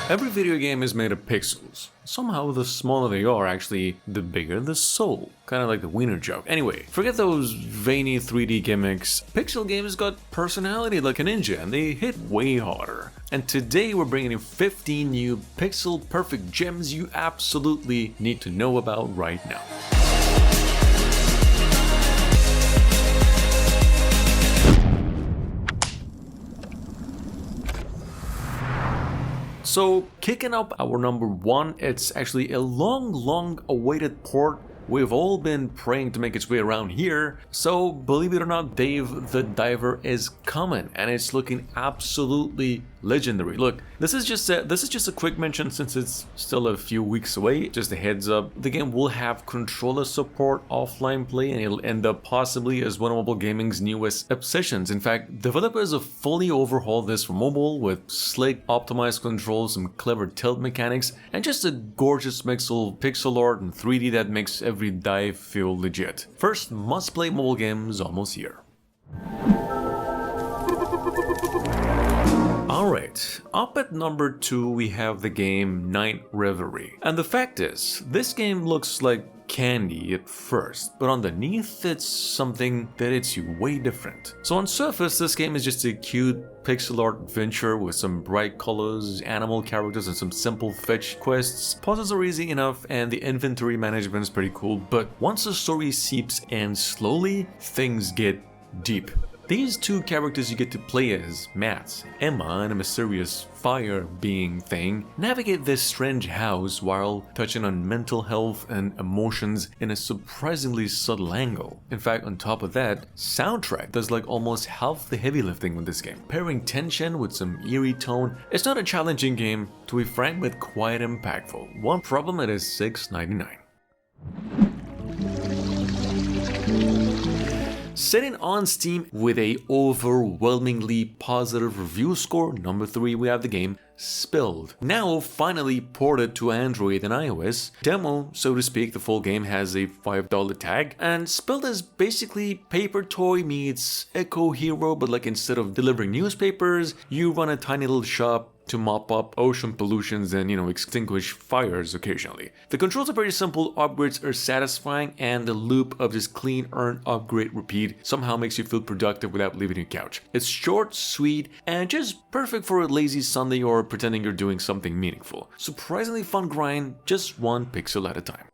Every video game is made of pixels. Somehow the smaller they are, actually, the bigger the soul. Kind of like the wiener joke. Anyway, forget those veiny 3D gimmicks. Pixel games got personality like a ninja, and they hit way harder. And today we're bringing you 15 new pixel-perfect gems you absolutely need to know about right now. So, kicking up our number one, it's actually a long awaited port. We've all been praying to make its way around here, so believe it or not, Dave the Diver is coming, and it's looking absolutely legendary. Look, this is just a quick mention since it's still a few weeks away. Just a heads up, the game will have controller support, offline play, and it'll end up possibly as one of mobile gaming's newest obsessions. In fact, developers have fully overhauled this for mobile with slick, optimized controls, some clever tilt mechanics, and just a gorgeous mix of pixel art and 3D that makes every dive feel legit. First must-play mobile games almost here. Alright, up at number 2 we have the game Night Reverie. And the fact is, this game looks like candy at first, but underneath it's something that hits you way different. So on surface, this game is just a cute pixel art adventure with some bright colors, animal characters, and some simple fetch quests. Puzzles are easy enough and the inventory management is pretty cool, but once the story seeps in slowly, things get deep. These two characters you get to play as, Matt, Emma, and a mysterious fire being thing, navigate this strange house while touching on mental health and emotions in a surprisingly subtle angle. In fact, on top of that, soundtrack does like almost half the heavy lifting with this game. Pairing tension with some eerie tone, it's not a challenging game, to be frank, but quite impactful. One problem, it is $6.99. Sitting on Steam with a overwhelmingly positive review score, number 3 we have the game Spilled. Now finally ported to Android and iOS. Demo, so to speak, the full game has a $5 tag, and Spilled is basically Paper Toy meets Echo Hero, but like instead of delivering newspapers, you run a tiny little shop to mop up ocean pollutions and, extinguish fires occasionally. The controls are pretty simple, upgrades are satisfying, and the loop of just clean, earn, upgrade, repeat somehow makes you feel productive without leaving your couch. It's short, sweet, and just perfect for a lazy Sunday or pretending you're doing something meaningful. Surprisingly fun grind, just one pixel at a time.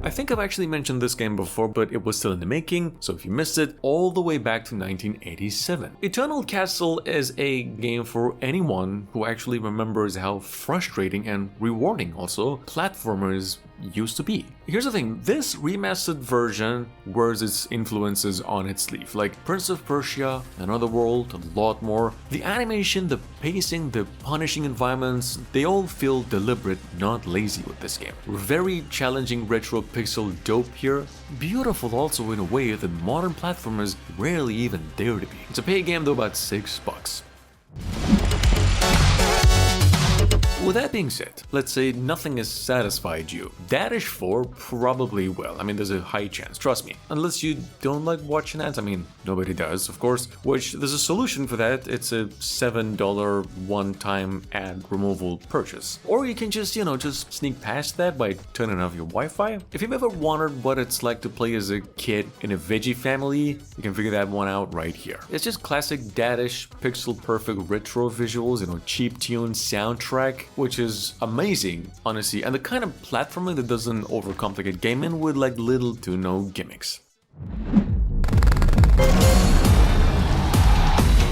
I think I've actually mentioned this game before, but it was still in the making, so if you missed it, all the way back to 1987. Eternal Castle is a game for anyone who actually remembers how frustrating and rewarding also platformers used to be. Here's the thing, this remastered version wears its influences on its sleeve, like Prince of Persia, Another World, a lot more. The animation, the pacing, the punishing environments, they all feel deliberate, not lazy with this game. Very challenging retro pixel dope here, beautiful also in a way that modern platformers rarely even dare to be. It's a paid game though, about $6. With that being said, let's say nothing has satisfied you. Dadish 4 probably will. I mean, there's a high chance, trust me. Unless you don't like watching ads, I mean, nobody does, of course, which there's a solution for that. It's a $7 one-time ad removal purchase. Or you can just, just sneak past that by turning off your Wi-Fi. If you've ever wondered what it's like to play as a kid in a veggie family, you can figure that one out right here. It's just classic Dadish, pixel-perfect retro visuals, cheap tune soundtrack, which is amazing, honestly, and the kind of platforming that doesn't overcomplicate gaming with like little to no gimmicks.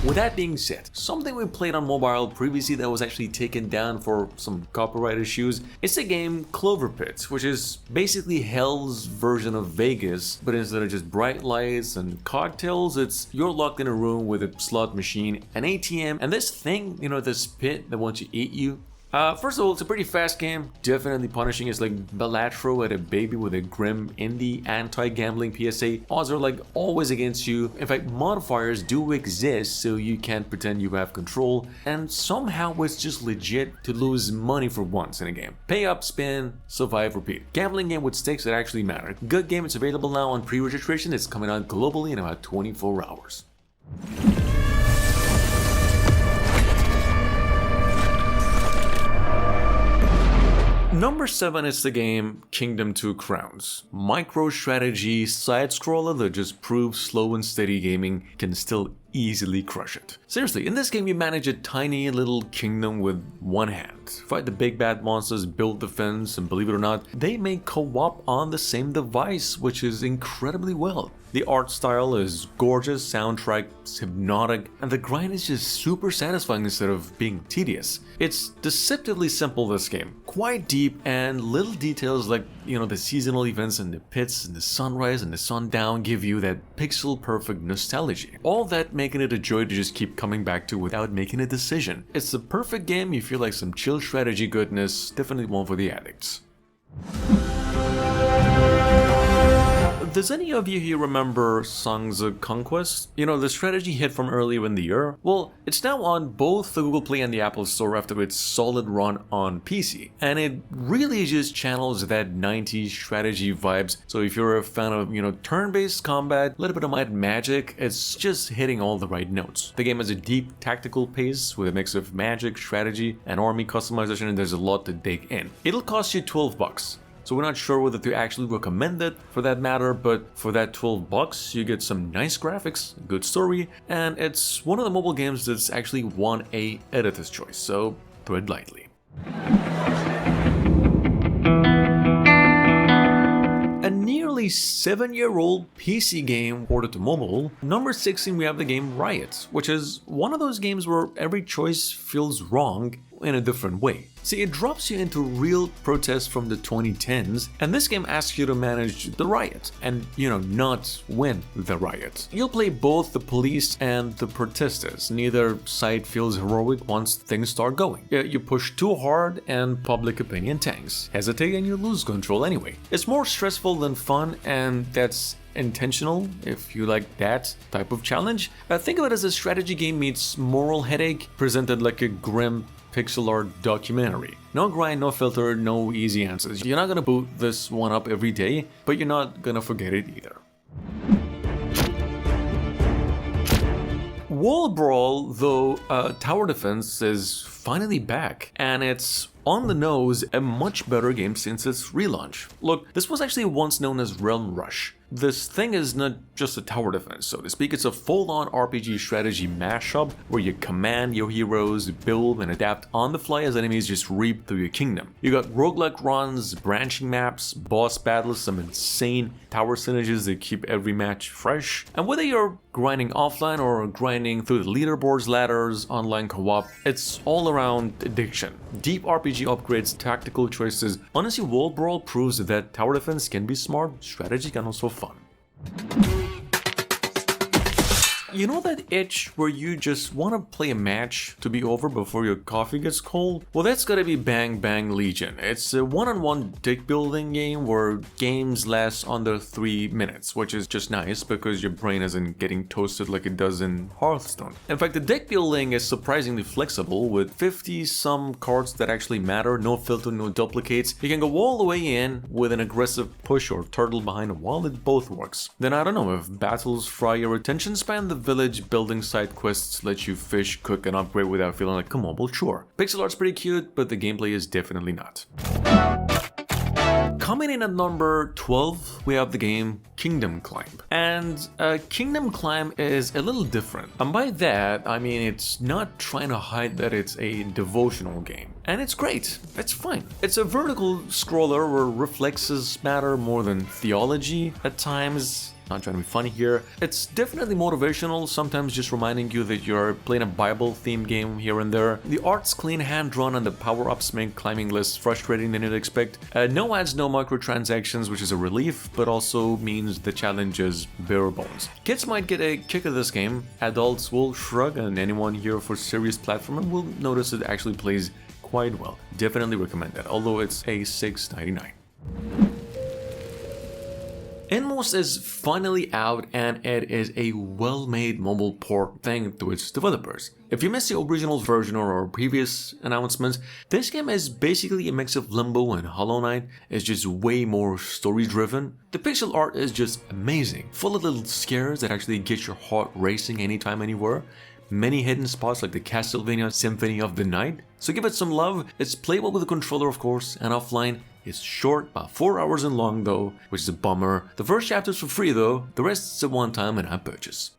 With that being said, something we played on mobile previously that was actually taken down for some copyright issues is the game Clover Pit, which is basically Hell's version of Vegas, but instead of just bright lights and cocktails, it's you're locked in a room with a slot machine, an ATM, and this thing, this pit that wants to eat you. First of all, it's a pretty fast game, definitely punishing. It's like Balatro at a baby with a grim indie anti-gambling PSA. Odds are like always against you. In fact, modifiers do exist, so you can't pretend you have control, and somehow it's just legit to lose money for once in a game. Pay up, spin, survive, repeat. Gambling game with stakes that actually matter. Good game, it's available now on pre-registration. It's coming out globally in about 24 hours. Number 7 is the game Kingdom 2 Crowns. Micro-strategy side-scroller that just proves slow and steady gaming can still easily crush it. Seriously, in this game you manage a tiny little kingdom with one hand. Fight the big bad monsters, build defense, and believe it or not, they make co-op on the same device, which is incredibly well. The art style is gorgeous, soundtrack is hypnotic, and the grind is just super satisfying instead of being tedious. It's deceptively simple, this game. Quite deep, and little details like, the seasonal events and the pits and the sunrise and the sundown give you that pixel perfect nostalgia. All that making it a joy to just keep coming back to without making a decision. It's the perfect game you feel like some chill strategy goodness, definitely one for the addicts. Does any of you here remember Songs of Conquest? The strategy hit from earlier in the year? Well, it's now on both the Google Play and the Apple Store after its solid run on PC. And it really just channels that 90s strategy vibes. So if you're a fan of, turn-based combat, a little bit of Might and Magic, it's just hitting all the right notes. The game has a deep tactical pace with a mix of magic, strategy, and army customization, and there's a lot to dig in. It'll cost you $12. So we're not sure whether to actually recommend it for that matter, but for that $12 you get some nice graphics, good story, and it's one of the mobile games that's actually won a editor's choice, so tread lightly. A nearly 7-year-old PC game ported to mobile. Number 16 we have the game Riot, which is one of those games where every choice feels wrong in a different way. See, it drops you into real protests from the 2010s, and this game asks you to manage the riot and, not win the riot. You'll play both the police and the protesters. Neither side feels heroic once things start going. You push too hard and public opinion tanks. Hesitate and you lose control anyway. It's more stressful than fun, and that's intentional if you like that type of challenge. Think of it as a strategy game meets moral headache presented like a grim pixel art documentary. No grind, no filter, no easy answers. You're not gonna boot this one up every day, but you're not gonna forget it either. Wall Brawl, though, tower defense is finally back, and it's on the nose a much better game since its relaunch. Look, this was actually once known as Realm Rush. This thing is not just a tower defense, so to speak. It's a full-on RPG strategy mashup where you command your heroes, build and adapt on the fly as enemies just reap through your kingdom. You got roguelike runs, branching maps, boss battles, some insane tower synergies that keep every match fresh. And whether you're grinding offline or grinding through the leaderboards, ladders, online co-op, it's all around addiction. Deep RPG upgrades, tactical choices. Honestly, Wall Brawl proves that tower defense can be smart, strategy can also fun. You know that itch where you just want to play a match to be over before your coffee gets cold? Well, that's gotta be Bang Bang Legion. It's a one-on-one deck building game where games last under 3 minutes, which is just nice because your brain isn't getting toasted like it does in Hearthstone. In fact, the deck building is surprisingly flexible with 50-some cards that actually matter, no filter, no duplicates. You can go all the way in with an aggressive push or turtle behind a wall, it both works. Then I don't know, if battles fry your attention span, the village building side quests let you fish, cook, and upgrade without feeling like, come on, well, sure. Pixel art's pretty cute, but the gameplay is definitely not. Coming in at number 12, we have the game Kingdom Climb. And Kingdom Climb is a little different. And by that, I mean it's not trying to hide that it's a devotional game. And it's great, it's fine. It's a vertical scroller where reflexes matter more than theology at times. Not trying to be funny here. It's definitely motivational, sometimes just reminding you that you're playing a Bible-themed game here and there. The art's clean, hand-drawn, and the power-ups make climbing less frustrating than you'd expect. No ads, no microtransactions, which is a relief, but also means the challenge is bare bones. Kids might get a kick of this game, adults will shrug, and anyone here for serious platforming will notice it actually plays quite well. Definitely recommend that, although it's a $6.99. Inmost is finally out, and it is a well-made mobile port thanks to its developers. If you missed the original version or our previous announcements, this game is basically a mix of Limbo and Hollow Knight. It's just way more story-driven. The pixel art is just amazing, full of little scares that actually get your heart racing anytime, anywhere. Many hidden spots like the Castlevania Symphony of the Night. So give it some love. It's playable with a controller, of course, and offline. It's short, about 4 hours in long though, which is a bummer. The first chapter is for free though, the rest is a one-time and-app purchase.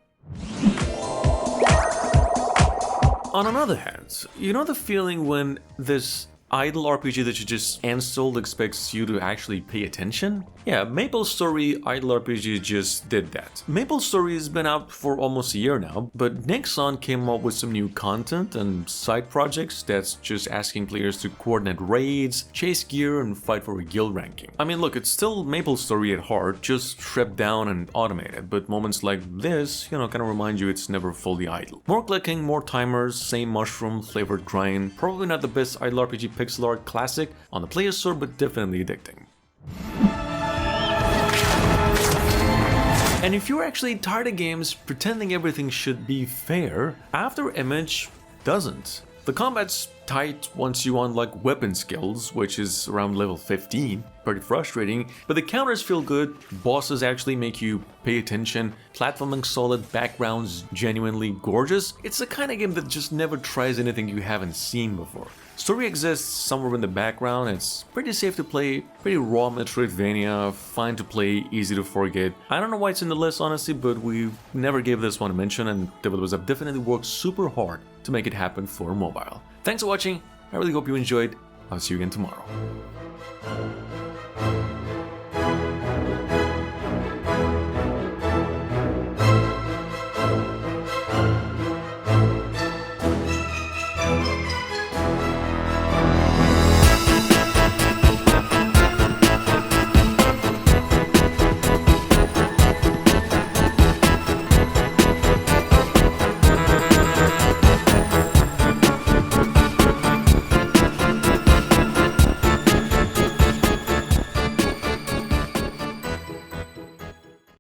On another hand, you know the feeling when this idle RPG that you just installed expects you to actually pay attention? Yeah, MapleStory Idle RPG just did that. MapleStory has been out for almost a year now, but Nexon came up with some new content and side projects that's just asking players to coordinate raids, chase gear, and fight for a guild ranking. I mean, look, it's still MapleStory at heart, just stripped down and automated, but moments like this, kind of remind you it's never fully idle. More clicking, more timers, same mushroom flavored grind, probably not the best idle RPG pixel art classic on the Play Store, but definitely addicting. And if you're actually tired of games pretending everything should be fair, After Image doesn't. The combat's tight once you unlock weapon skills, which is around level 15, pretty frustrating, but the counters feel good, bosses actually make you pay attention, platforming solid, backgrounds genuinely gorgeous. It's the kind of game that just never tries anything you haven't seen before. Story exists somewhere in the background, it's pretty safe to play, pretty raw Metroidvania, fine to play, easy to forget. I don't know why it's in the list honestly, but we never gave this one a mention, and developers have definitely worked super hard to make it happen for mobile. Thanks for watching, I really hope you enjoyed, I'll see you again tomorrow.